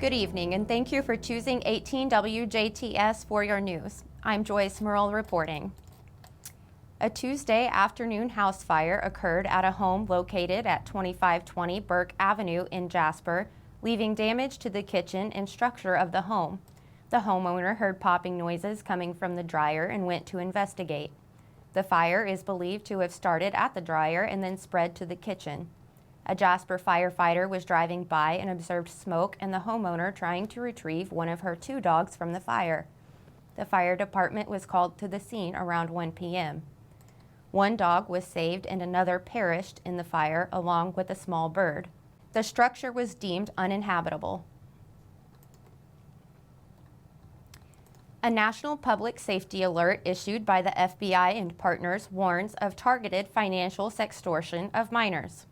Good evening, and thank you for choosing 18 WJTS for your news. I'm Joyce Murrell reporting. A Tuesday afternoon house fire occurred at a home located at 2520 Burke Avenue in Jasper, leaving damage to the kitchen and structure of the home. The homeowner heard popping noises coming from the dryer and went to investigate. The fire is believed to have started at the dryer and then spread to the kitchen. A Jasper firefighter was driving by and observed smoke and the homeowner trying to retrieve one of her 2 dogs from the fire. The fire department was called to the scene around 1 p.m. 1 dog was saved and another perished in the fire along with a small bird. The structure was deemed uninhabitable. A national public safety alert issued by the FBI and partners warns of targeted financial sextortion of minors.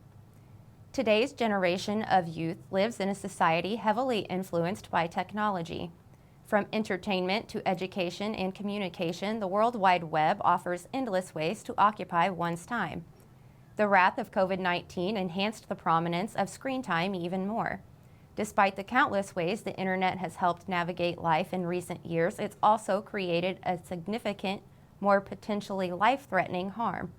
Today's generation of youth lives in a society heavily influenced by technology. From entertainment to education and communication, the World Wide Web offers endless ways to occupy one's time. The wrath of COVID-19 enhanced the prominence of screen time even more. Despite the countless ways the internet has helped navigate life in recent years, it's also created a significant, more potentially life-threatening harm.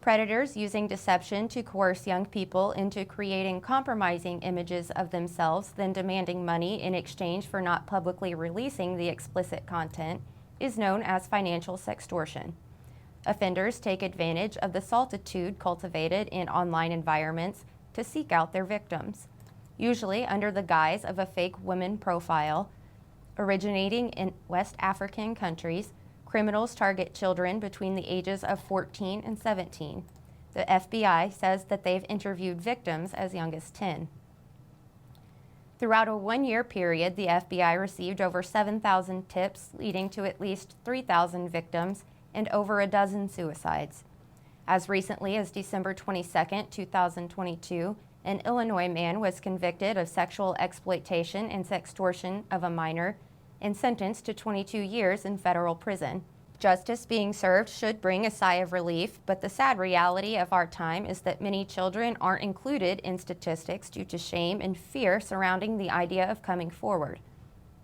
Predators using deception to coerce young people into creating compromising images of themselves, then demanding money in exchange for not publicly releasing the explicit content, is known as financial sextortion. Offenders take advantage of the solitude cultivated in online environments to seek out their victims, usually under the guise of a fake woman profile. Originating in West African countries, criminals target children between the ages of 14 and 17. The FBI says that they've interviewed victims as young as 10. Throughout a 1-year period, the FBI received over 7,000 tips, leading to at least 3,000 victims and over a dozen suicides. As recently as December 22, 2022, an Illinois man was convicted of sexual exploitation and sextortion of a minor and sentenced to 22 years in federal prison. Justice being served should bring a sigh of relief, but the sad reality of our time is that many children aren't included in statistics due to shame and fear surrounding the idea of coming forward.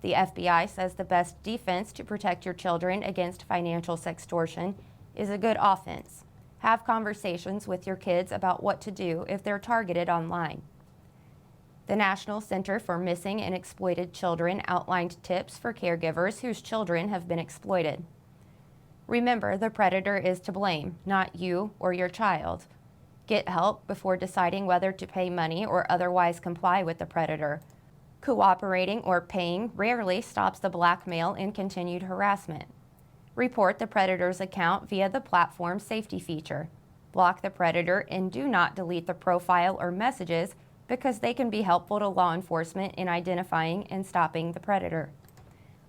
The FBI says the best defense to protect your children against financial sextortion is a good offense. Have conversations with your kids about what to do if they're targeted online. The National Center for Missing and Exploited Children outlined tips for caregivers whose children have been exploited. Remember, the predator is to blame, not you or your child. Get help before deciding whether to pay money or otherwise comply with the predator. Cooperating or paying rarely stops the blackmail and continued harassment. Report the predator's account via the platform's safety feature. Block the predator and do not delete the profile or messages because they can be helpful to law enforcement in identifying and stopping the predator.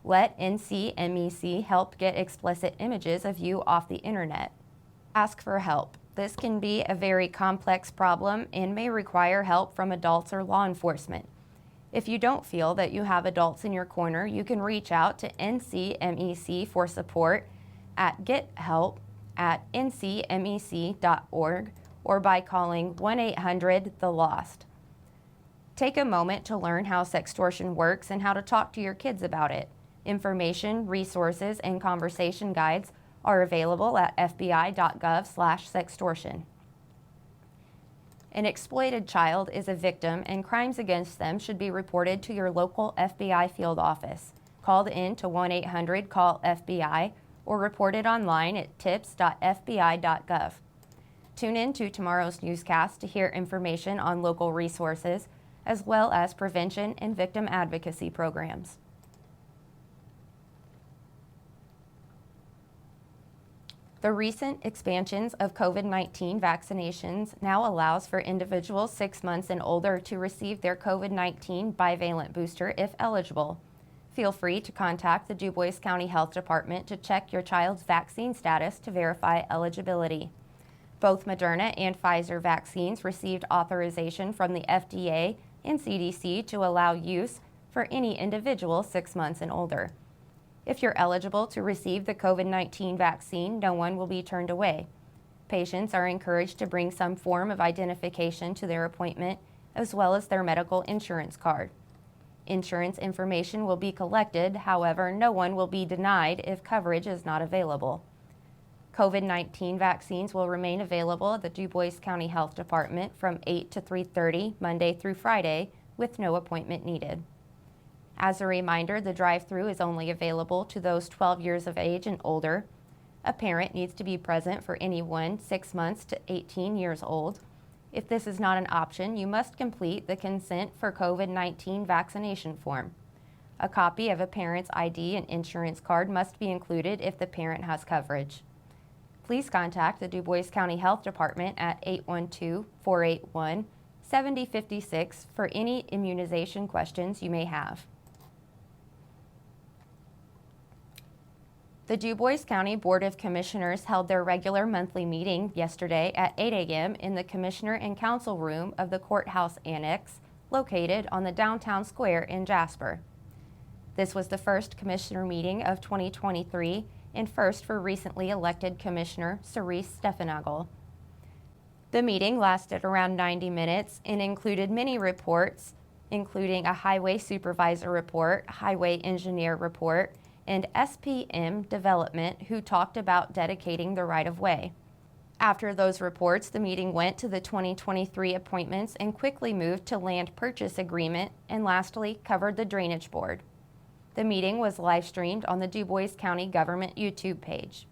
Let NCMEC help get explicit images of you off the internet. Ask for help. This can be a very complex problem and may require help from adults or law enforcement. If you don't feel that you have adults in your corner, you can reach out to NCMEC for support at gethelp@ncmec.org or by calling 1-800-THE-LOST. Take a moment to learn how sextortion works and how to talk to your kids about it. Information, resources, and conversation guides are available at fbi.gov/sextortion. An exploited child is a victim, and crimes against them should be reported to your local FBI field office. Called in to 1-800-CALL-FBI or reported online at tips.fbi.gov. Tune in to tomorrow's newscast to hear information on local resources, as well as prevention and victim advocacy programs. The recent expansions of COVID-19 vaccinations now allows for individuals 6 months and older to receive their COVID-19 bivalent booster if eligible. Feel free to contact the DuBois County Health Department to check your child's vaccine status to verify eligibility. Both Moderna and Pfizer vaccines received authorization from the FDA and CDC to allow use for any individual 6 months and older. If you're eligible to receive the COVID-19 vaccine, no one will be turned away. Patients are encouraged to bring some form of identification to their appointment, as well as their medical insurance card. Insurance information will be collected, however, no one will be denied if coverage is not available. COVID-19 vaccines will remain available at the DuBois County Health Department from 8 to 3:30 Monday through Friday with no appointment needed. As a reminder, the drive-through is only available to those 12 years of age and older. A parent needs to be present for anyone 6 months to 18 years old. If this is not an option, you must complete the consent for COVID-19 vaccination form. A copy of a parent's ID and insurance card must be included if the parent has coverage. Please contact the DuBois County Health Department at 812-481-7056 for any immunization questions you may have. The DuBois County Board of Commissioners held their regular monthly meeting yesterday at 8 a.m. in the Commissioner and Council Room of the Courthouse Annex, located on the downtown square in Jasper. This was the first Commissioner meeting of 2023 and first for recently elected Commissioner Cerise Steffenagel. The meeting lasted around 90 minutes and included many reports, including a Highway Supervisor report, Highway Engineer report, and SPM Development, who talked about dedicating the right-of-way. After those reports, the meeting went to the 2023 appointments and quickly moved to land purchase agreement, and lastly covered the Drainage Board. The meeting was live-streamed on the DuBois County Government YouTube page.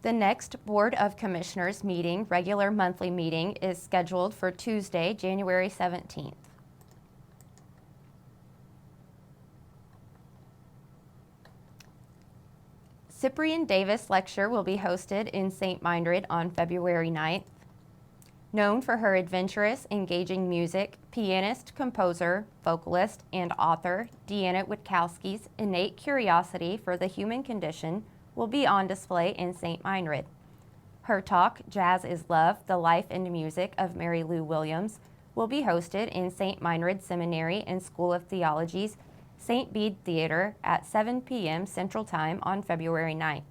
The next Board of Commissioners meeting, regular monthly meeting, is scheduled for Tuesday, January 17th. Cyprian Davis Lecture will be hosted in St. Meinrad on February 9th. Known for her adventurous, engaging music, pianist, composer, vocalist, and author, Deanna Witkowski's innate curiosity for the human condition will be on display in St. Meinrad. Her talk, Jazz is Love, The Life and Music of Mary Lou Williams, will be hosted in St. Meinrad Seminary and School of Theology's St. Bede Theater at 7 p.m. Central Time on February 9th.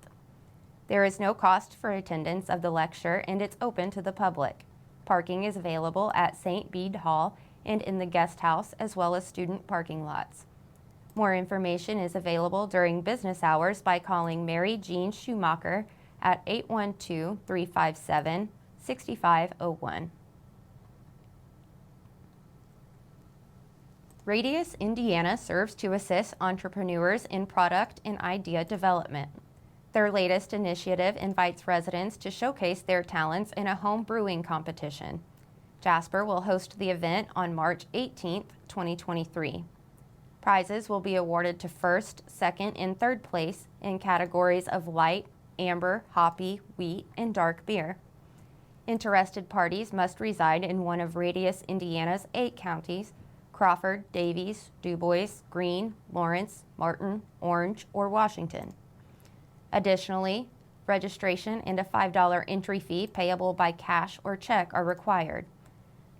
There is no cost for attendance of the lecture, and it's open to the public. Parking is available at St. Bede Hall and in the guest house, as well as student parking lots. More information is available during business hours by calling Mary Jean Schumacher at 812-357-6501. Radius Indiana serves to assist entrepreneurs in product and idea development. Their latest initiative invites residents to showcase their talents in a home brewing competition. Jasper will host the event on March 18, 2023. Prizes will be awarded to first, second, and third place in categories of light, amber, hoppy, wheat, and dark beer. Interested parties must reside in one of Radius Indiana's 8 counties: Crawford, Davies, DuBois, Greene, Lawrence, Martin, Orange, or Washington. Additionally, registration and a $5 entry fee payable by cash or check are required.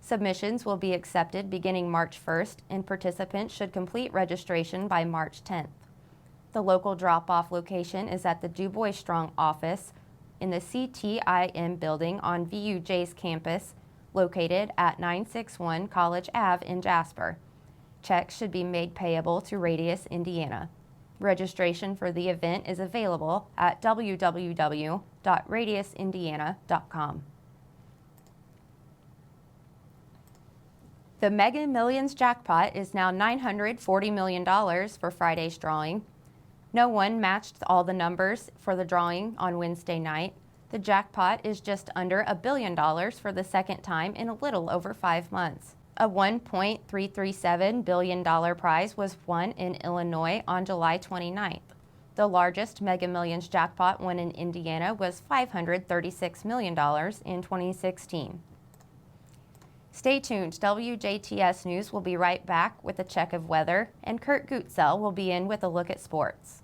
Submissions will be accepted beginning March 1st, and participants should complete registration by March 10th. The local drop-off location is at the DuBois Strong office in the CTIM building on VUJ's campus, located at 961 College Ave in Jasper. Checks should be made payable to Radius Indiana. Registration for the event is available at www.radiusindiana.com. The Mega Millions jackpot is now $940 million for Friday's drawing. No one matched all the numbers for the drawing on Wednesday night. The jackpot is just under $1 billion for the second time in a little over 5 months. A $1.337 billion prize was won in Illinois on July 29th. The largest Mega Millions jackpot won in Indiana was $536 million in 2016. Stay tuned. WJTS News will be right back with a check of weather, and Kurt Gutzel will be in with a look at sports.